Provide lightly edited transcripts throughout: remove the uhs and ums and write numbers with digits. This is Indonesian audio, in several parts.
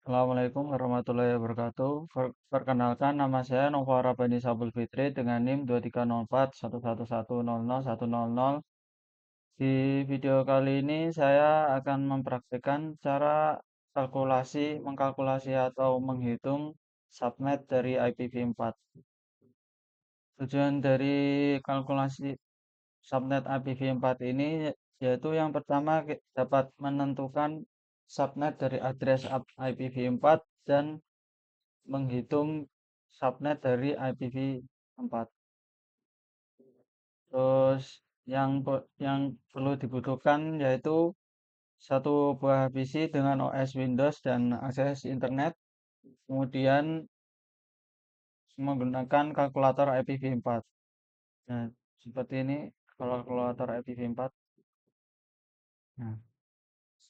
Assalamualaikum warahmatullahi wabarakatuh. Perkenalkan nama saya Nova Rabani Sabul Fitri dengan NIM 230411100100. Di video kali ini saya akan mempraktikkan cara mengkalkulasi atau menghitung subnet dari IPv4. Tujuan dari kalkulasi subnet IPv4 ini yaitu yang pertama dapat menentukan subnet dari address IPv4 dan menghitung subnet dari IPv4. Terus yang perlu dibutuhkan yaitu satu buah PC dengan OS Windows dan akses internet, kemudian menggunakan kalkulator IPv4. Nah, seperti ini kalkulator IPv4. Nah,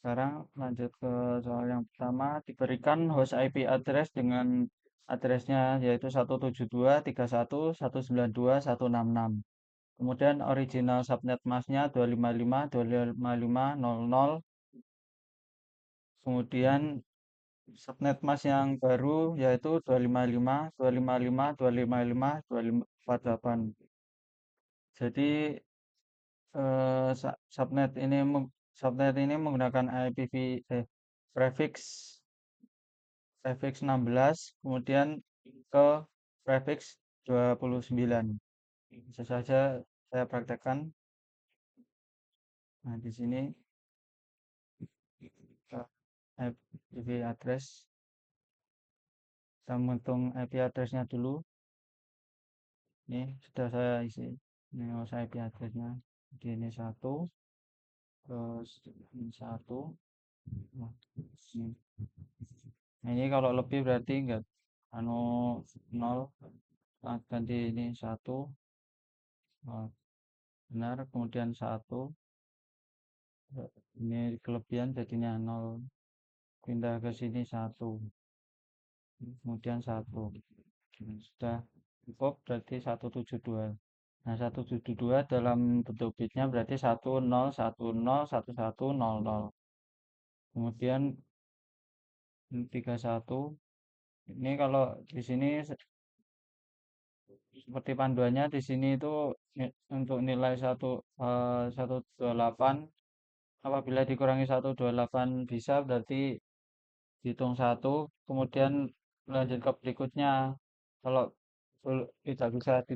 sekarang lanjut ke soal yang pertama, diberikan host IP address dengan addressnya yaitu 172.31.192.166. Kemudian original subnet masknya 255.255.00. Kemudian subnet mask yang baru yaitu 255.255.255.248. Jadi subnet ini menggunakan prefix prefix 16 kemudian ke prefix 29. Bisa saja saya praktekkan. Nah, di sini IP address, kita menghitung IP addressnya dulu. Ini sudah saya isi. Ini IP addressnya. Jadi ini 1, terus ini 1. Nah, ini kalau lebih berarti enggak anu 0. Ganti ini 1. Benar, kemudian 1. Ini kelebihan jadinya 0. Pindah ke sini 1. Kemudian 1. Sudah cukup berarti 172. Nah, 172 dalam bentuk bitnya berarti 10101100. Kemudian 31. Ini kalau di sini seperti panduannya di sini itu untuk nilai 128 apabila dikurangi 128 bisa berarti hitung 1, kemudian lanjut ke berikutnya. Kalau tidak bisa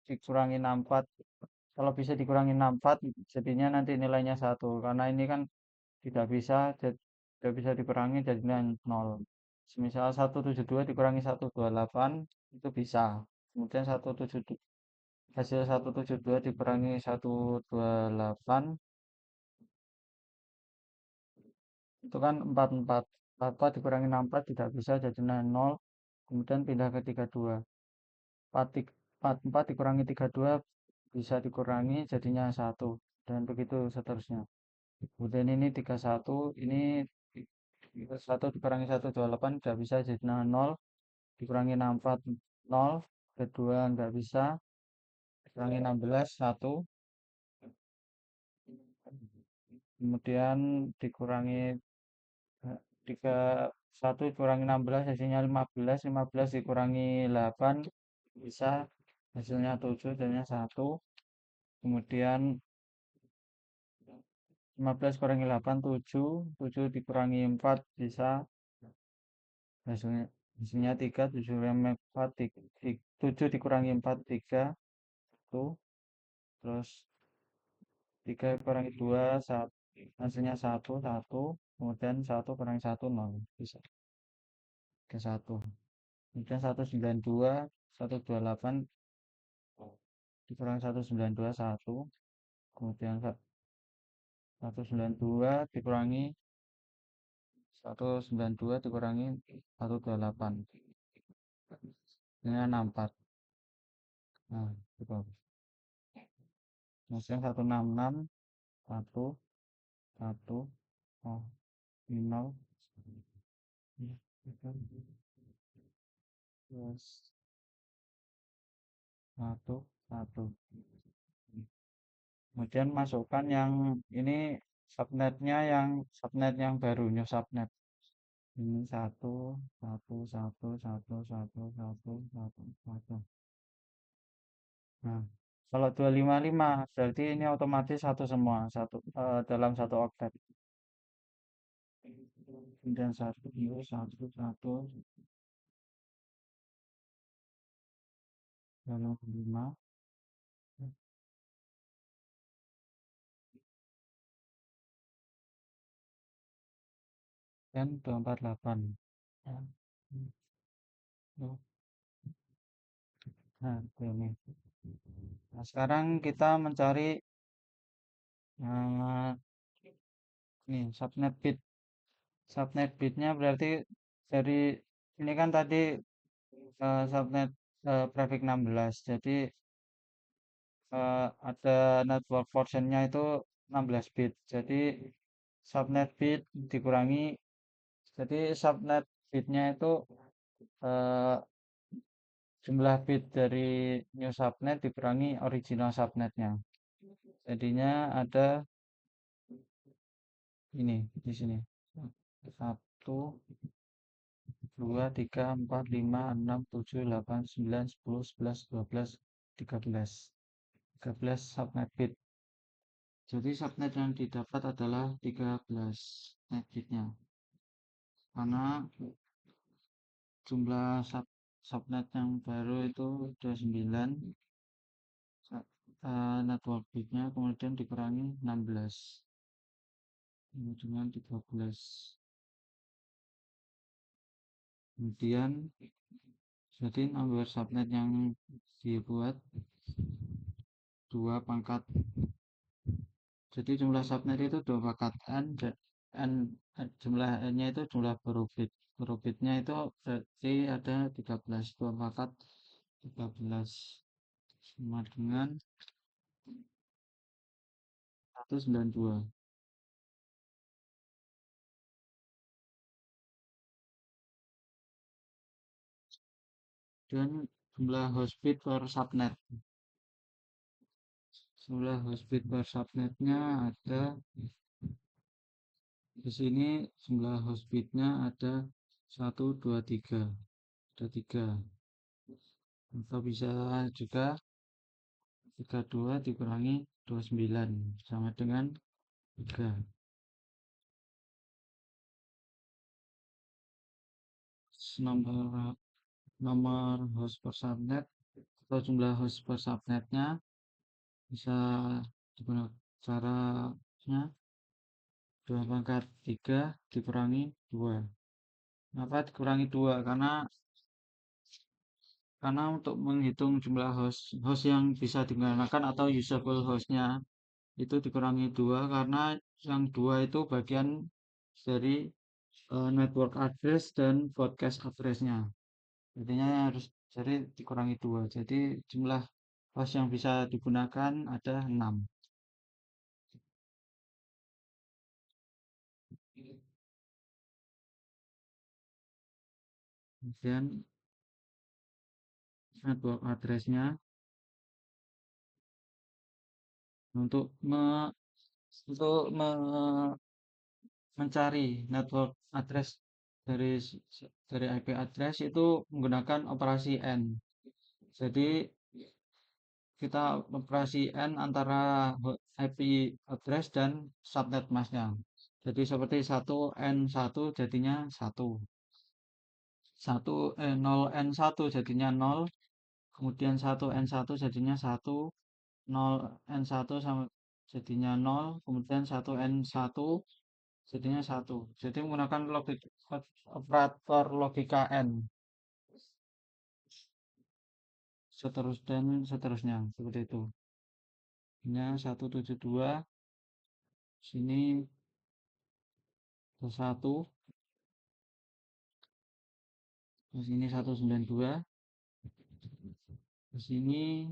dikurangi 64, kalau bisa dikurangi 64 jadinya nanti nilainya 1 karena ini kan tidak bisa dikurangi jadinya 0. Misal 172 dikurangi 128 itu bisa. Kemudian hasil 172 dikurangi 128 itu kan 44. 44 dikurangi 64 tidak bisa jadinya 0. Kemudian pindah ke 32. 44 dikurangi 32 bisa dikurangi jadinya 1 dan begitu seterusnya. Kemudian ini 31, ini 1 dikurangi 128 tidak bisa jadinya 0, dikurangi 64 0, kedua nggak bisa, dikurangi 16 1, kemudian dikurangi 1 dikurangi 16 hasilnya 15, 15 dikurangi 8 bisa hasilnya 7 jadinya 1. Kemudian 15 kurangi 8 7, 7 dikurangi 4 bisa hasilnya 3, 7 kurangi 4 7 dikurangi 4 3 1, terus 3 kurangi 2 1, hasilnya 1 1, kemudian 1 kurangi 1 0 bisa ke 1. Kemudian 192 128 dikurangi 192 1, kemudian 192 dikurangi 192 dikurangi 128 ini 64. Nah, cukup. Kemudian 166 1 1 oh, 0 terus 1 1. Kemudian masukkan yang ini subnet yang baru, new subnet. Ini satu, satu, satu, satu, satu, satu, satu, satu. Nah, kalau 255 berarti ini otomatis satu semua, dalam satu oktet. Kemudian satu, dua, satu, satu, dalam lima, dan 248. Ya. Nah, ini. Nah, sekarang kita mencari eh, nih subnet bit. Subnet bitnya berarti dari ini kan tadi subnet prefix 16. Jadi ada network portionnya itu 16 bit. Jadi subnet bit dikurangi. Jadi subnet bitnya itu eh, jumlah bit dari new subnet dikurangi original subnetnya. Jadinya ada ini di sini. Satu, 2, 3, 4, 5, 6, 7, 8, 9, 10, 11, 12, 13. 13 subnet bit. Jadi subnet yang didapat adalah 13 net bitnya. Karena jumlah subnet yang baru itu 29, network bitnya kemudian dikurangi 16. Dengan 13. Kemudian jadi nomor subnet yang dibuat 2 pangkat. Jadi jumlah subnet itu 2 pangkat n, jumlah n-nya itu jumlah baru bit. Baru bitnya itu berarti ada 13, 2 pangkat 13 sama dengan 192. Dan jumlah host bit per subnet. Jumlah host bit per subnetnya ada di sini, jumlah host bitnya ada 1, 2, 3. Ada 3. Atau bisa juga 32 dikurangi 29 sama dengan 3. Nomor nomor host per subnet atau jumlah host per subnetnya bisa digunakan caranya 2 pangkat 3 dikurangi 2. Kenapa dikurangi 2? Karena untuk menghitung jumlah host yang bisa digunakan atau usable hostnya itu dikurangi 2 karena yang 2 itu bagian dari network address dan broadcast addressnya. Jadinya harus jadi dikurangi 2. Jadi jumlah host yang bisa digunakan ada 6. Kemudian network addressnya untuk mencari network address dari dari IP address itu menggunakan operasi N. Jadi kita operasi N antara IP address dan subnet masknya. Jadi seperti 1N1 jadinya 1. 0N1 jadinya 0, kemudian 1N1 jadinya 1, 0N1 sama jadinya 0, kemudian 1N1 jadinya 1. Jadi menggunakan operator logika N. Dan seterusnya seperti itu. Ini 172, sini ke 1, ke sini 192, ke sini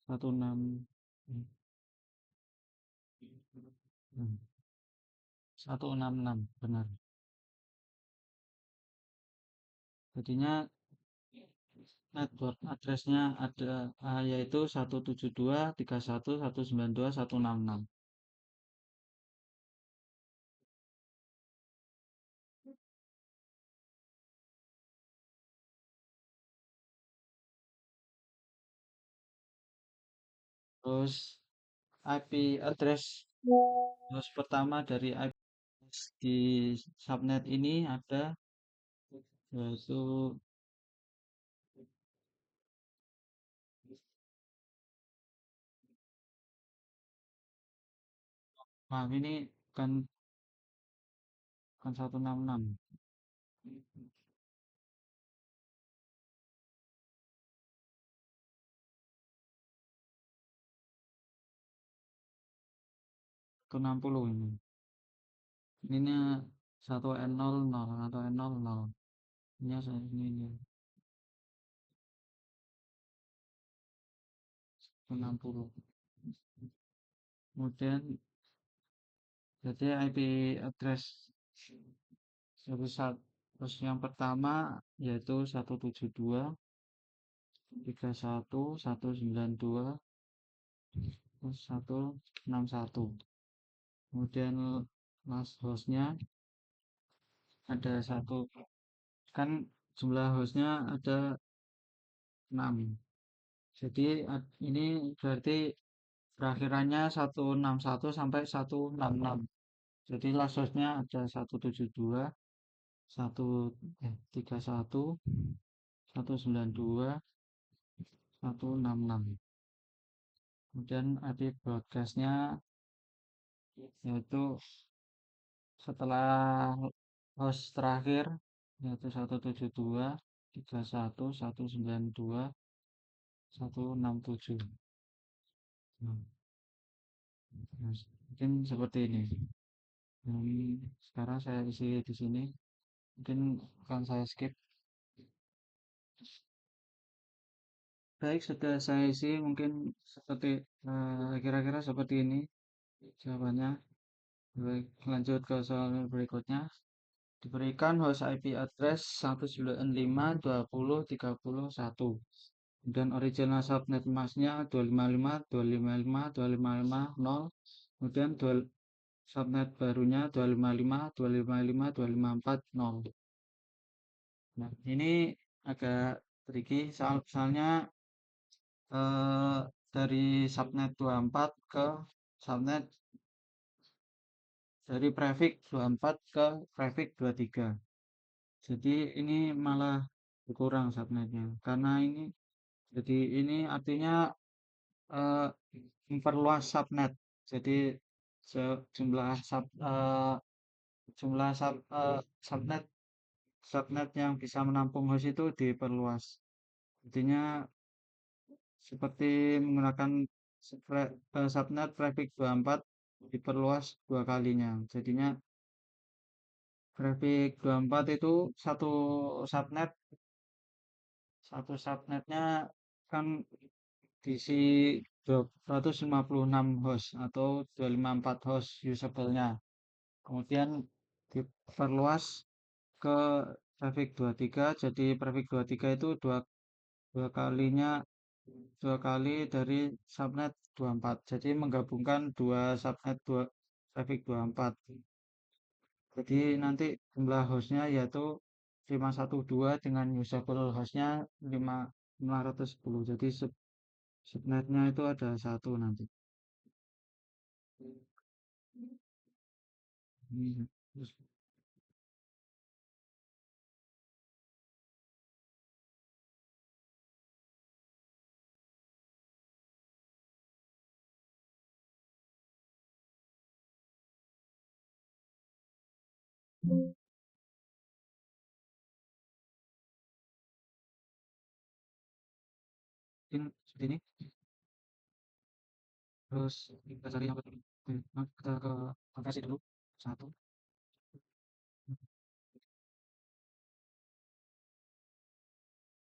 16, 166 benar. Jadinya network address-nya ada yaitu 172.31.192.166. Terus IP address host pertama dari IP di subnet ini ada yaitu, maaf ini bukan 166, 160 ini. Ini 1N00 atau N00. Ini ini 160. Kemudian jadi IP address sebesar terus yang pertama yaitu 172.31.192 terus 161. Kemudian last hostnya ada satu, kan jumlah hostnya ada 6. Jadi ini berarti perakhirannya 161 sampai 166. Jadi last hostnya ada 172, 131, 192, 166. Kemudian IP broadcastnya yaitu setelah host terakhir yaitu 172.31.192.167. Nah, mungkin seperti ini. Sekarang saya isi di sini. Mungkin akan saya skip. Baik, sudah saya isi mungkin seperti kira-kira seperti ini jawabannya. Baik, lanjut ke soal berikutnya. Diberikan host IP address 195.20.31. Dan original subnet masknya 255.255.255.0. Kemudian subnet barunya 255.255.255.0. Nah, ini agak tricky soalnya dari subnet 24 ke subnet dari prefix 24 ke prefix 23. Jadi ini malah berkurang subnetnya karena ini, jadi ini artinya eh, memperluas subnet. Jadi jumlah jumlah subnet subnet yang bisa menampung host itu diperluas. Artinya seperti menggunakan subnet prefix 24 diperluas 2 kalinya. Jadinya prefix 24 itu subnet satu subnetnya kan diisi 256 host atau 254 host usable-nya. Kemudian diperluas ke prefix 23, jadi prefix 23 itu dua kalinya 2 kali dari subnet 24. Jadi menggabungkan dua subnet prefix 24. Jadi nanti jumlah hostnya yaitu 512 dengan usable hostnya 510. Jadi subnetnya itu ada satu nanti. Ini, terus mungkin seperti ini. Terus kita cari apa dulu? Oke, nah, kita ke konversi dulu. Satu,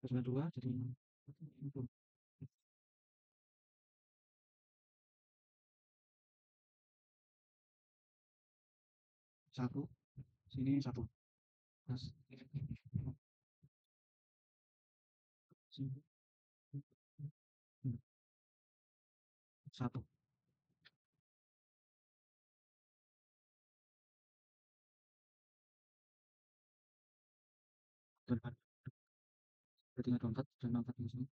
terus dua, jadi satu, sini satu. Terus Satu. Berarti ada empat dan empat di sini.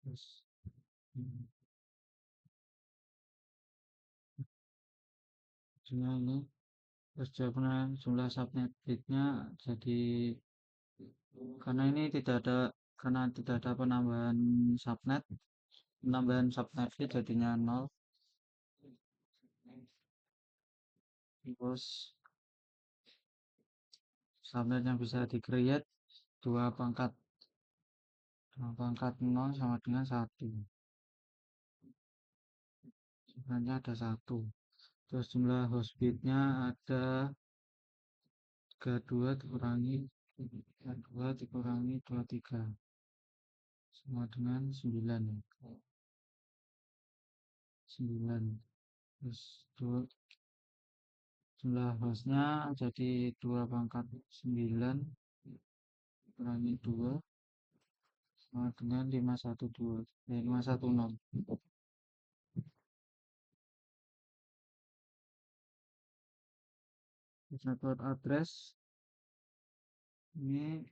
Terus jumlah ini, terus jumlah subnet bitnya jadi, karena ini tidak ada penambahan subnet bit jadinya 0. Terus subnet yang bisa di create 2 pangkat 0 sama dengan 1. Sebenarnya ada 1. Terus jumlah host bitnya ada 32 dikurangi 23 sama dengan 9. 9. Terus jumlah hostnya jadi 2 pangkat 9 kurangi 2 sama dengan 510. Network address ini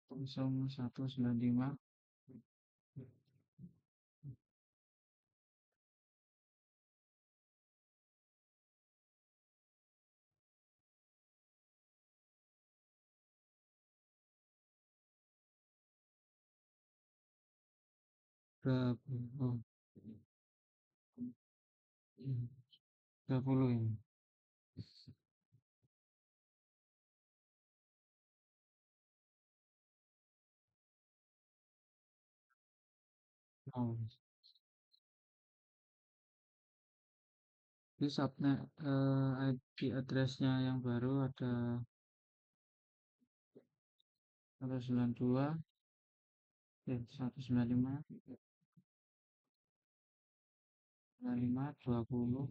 0195 30 ini. Oh, ini subnet IP addressnya yang baru ada 192 195 20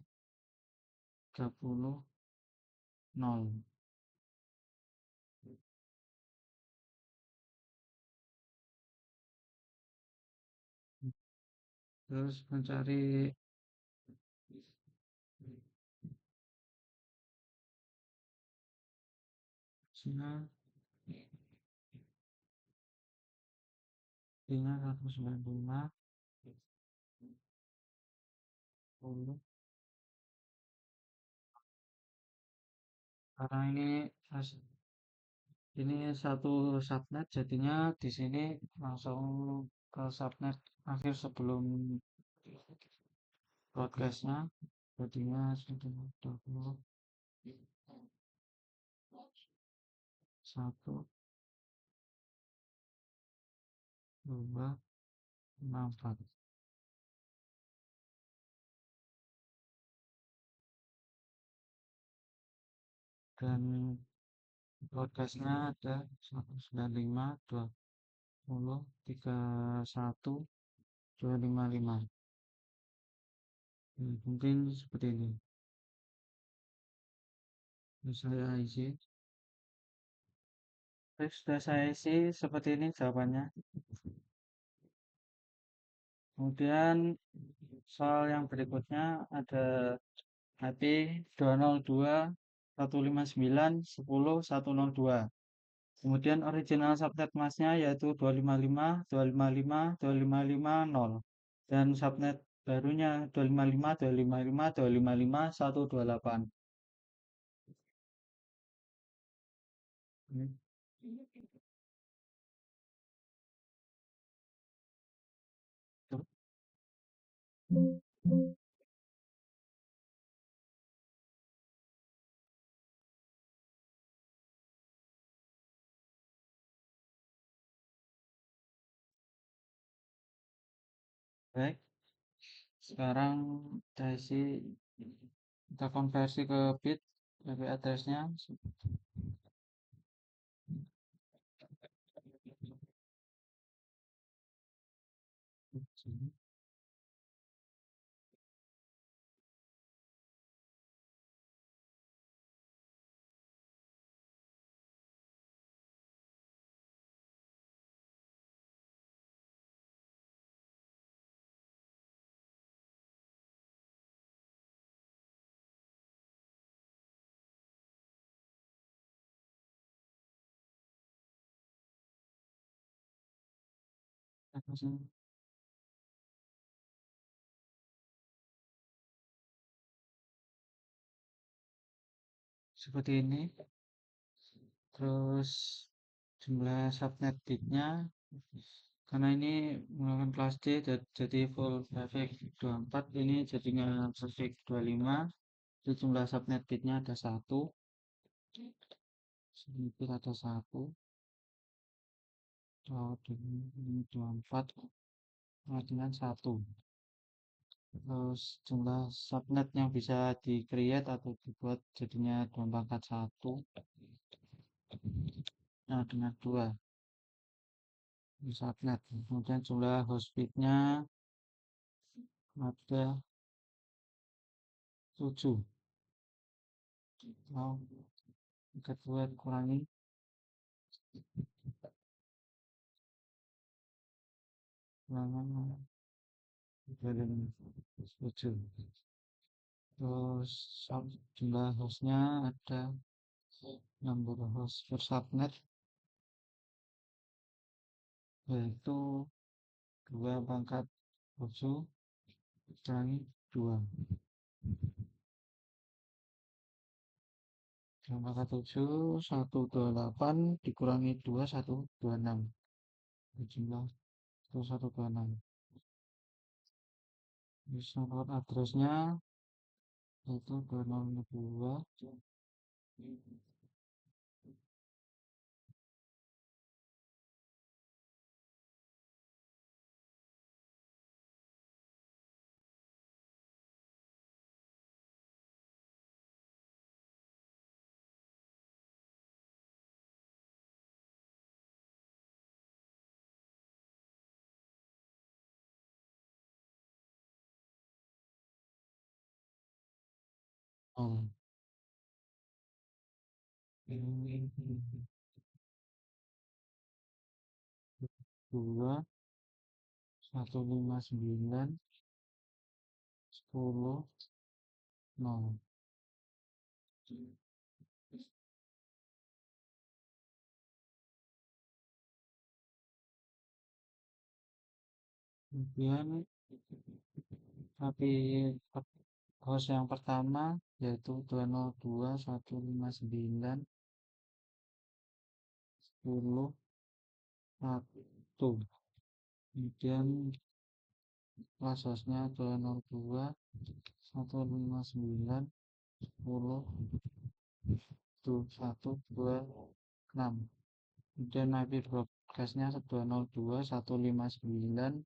30 0. Terus mencari sinyal sinyal 195 10. Karena ini satu subnet, jadinya di sini langsung ke subnet akhir sebelum broadcastnya, jadinya 120 1 2 6 4. Dan broadcastnya ada 195 20 31 255. Mungkin seperti ini. Saya isi. Sudah saya isi seperti ini jawabannya. Kemudian soal yang berikutnya ada HP 202.159.10.102. Kemudian original subnet masnya yaitu 255 255 2550 dan subnet barunya 255 255 255 128. Baik, sekarang kita konversi ke bit IP addressnya. seperti ini. Terus jumlah subnet bitnya, karena ini menggunakan kelas D jadi full prefix 24, ini jadinya prefix 25. Jadi jumlah subnet bitnya ada 1, sedikit ada 1, ini 24 dengan 1. Terus jumlah subnet yang bisa di create atau dibuat jadinya 241, nah dengan 2 subnet. Kemudian jumlah host bitnya ada 7. Mau kedua kurangi kurangan dari 7. Terus jumlah hostnya ada number host per subnet yaitu 2 pangkat 7 kurangi 2. 2 pangkat 7 128 dikurangi 2 126. Jumlah 126. Bisa buat addressnya yaitu 202. Oh, ini 2 159 10 0. Kemudian tapi host yang pertama yaitu 202 159 10 1. Kemudian kelas hostnya 202 159 10 1 2 6. Kemudian IP broadcastnya 202 159 10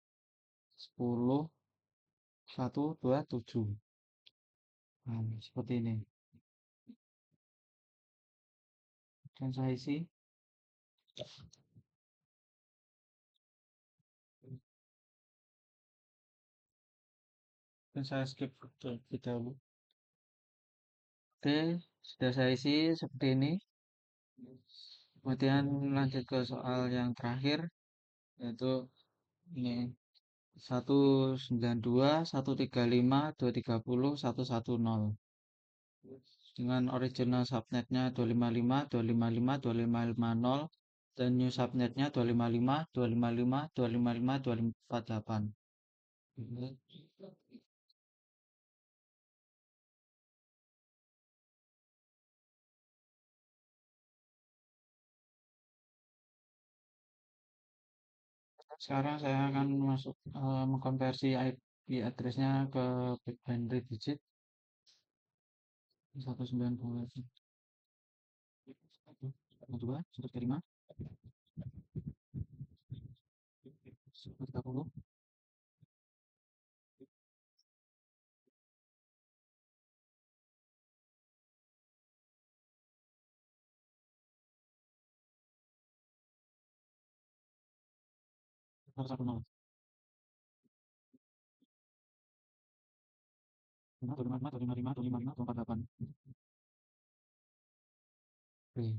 127. Nah, seperti ini. Dan saya isi. Dan saya skip terlebih dahulu. Oke, sudah saya isi seperti ini. Kemudian lanjut ke soal yang terakhir, yaitu ini 192 135 230 110 dengan original subnetnya 255 255 2550 dan new subnetnya 255 255 255 248. Sekarang saya akan mengkonversi IP addressnya ke binary digit 192 135 130 110 255 255 255 248. Oke,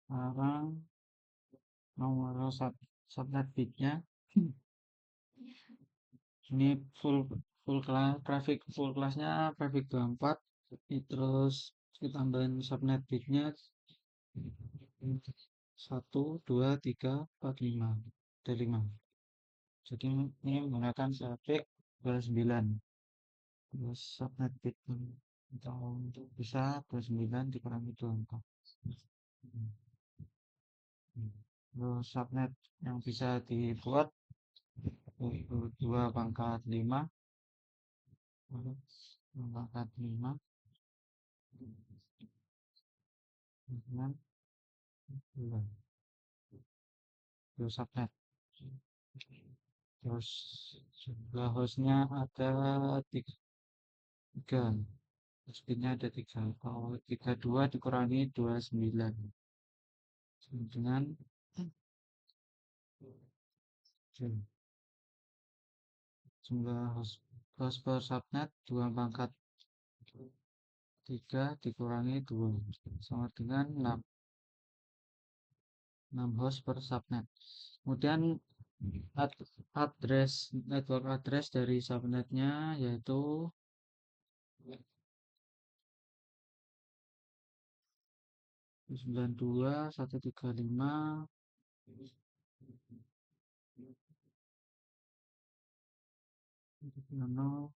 sekarang nomor subnet bitnya ini full kelas traffic full kelasnya traffic 24, terus ditambahin subnet bitnya 1 2 3 4 5 ada 5. Jadi ini menggunakan traffic 29. Terus subnet bit untuk bisa 29 dikurangi 24. Terus subnet yang bisa dibuat yaitu 2 pangkat 5 2 pangkat 5 dengan 2. Terus subnet. Terus jumlah hostnya ada 3. Speednya ada 3. Kalau 32 dikurangi 29 dengan jumlah host per subnet 2 pangkat 3 dikurangi 2 sama dengan 6 host per subnet. Kemudian network address dari subnetnya yaitu 92.135 0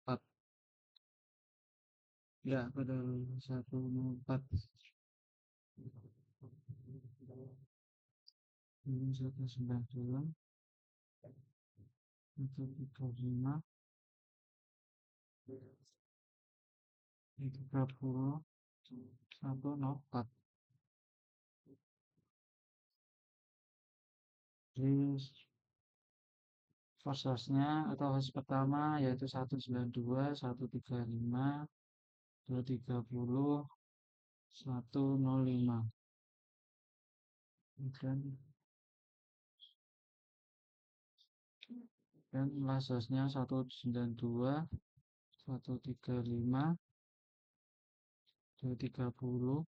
4 ya pada 104 192 135 30 104. Jadi first hostnya atau host pertama yaitu 192 135 230 105. Dan last hostnya 192 135 230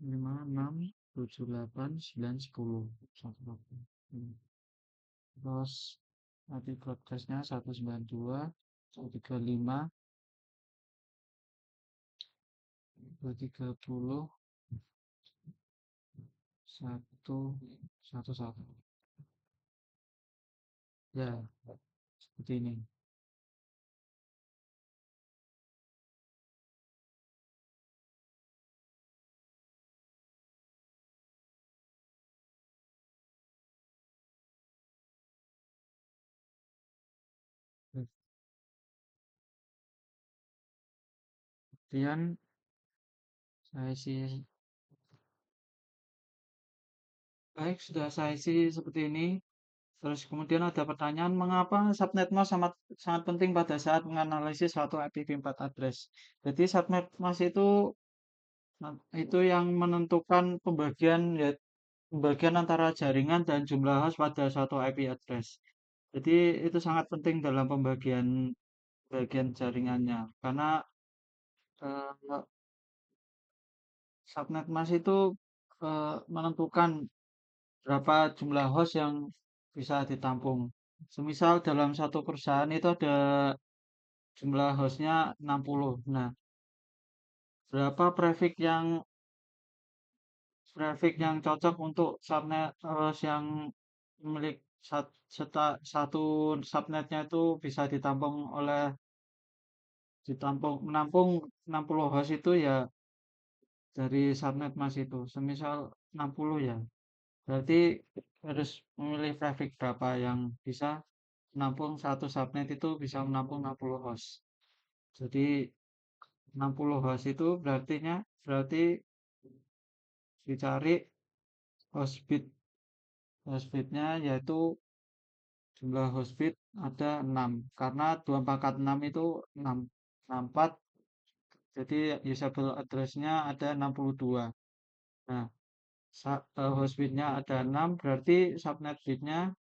5 6 7 8 9 10 terus nanti broadcastnya 192 135 230 111 ya seperti ini. Kemudian saya isi baik sudah saya isi seperti ini. Terus kemudian ada pertanyaan, mengapa subnet mask sangat penting pada saat menganalisis suatu IPv4 address. Jadi subnet mask itu yang menentukan pembagian antara jaringan dan jumlah host pada suatu IP address. Jadi itu sangat penting dalam bagian jaringannya karena eh, subnet mask itu menentukan berapa jumlah host yang bisa ditampung. Semisal dalam satu perusahaan itu ada jumlah hostnya 60. Nah, berapa prefix yang cocok untuk subnet yang milik satu subnetnya itu bisa menampung 60 host itu ya dari subnet mas itu. Semisal 60 ya. Berarti harus memilih prefix berapa yang bisa menampung satu subnet itu bisa menampung 60 host. Jadi 60 host itu berarti dicari host bit. Host bitnya yaitu jumlah host bit ada 6 karena 2 pangkat 6 itu 6 64 jadi usable address-nya ada 62. Nah, host bitnya ada 6 berarti subnet bitnya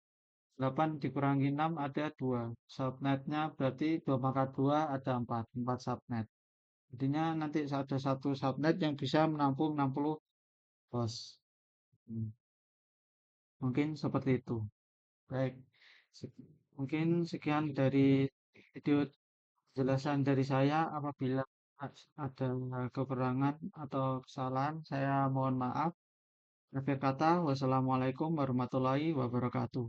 8 dikurangi 6 ada 2. Subnetnya berarti 2 pangkat 2 ada 4 subnet. Jadinya nanti ada satu subnet yang bisa menampung 60 host. Hmm, Mungkin seperti itu. Baik, se- mungkin sekian dari video penjelasan dari saya. Apabila ada kekurangan atau kesalahan, saya mohon maaf. Akhir kata, wassalamualaikum warahmatullahi wabarakatuh.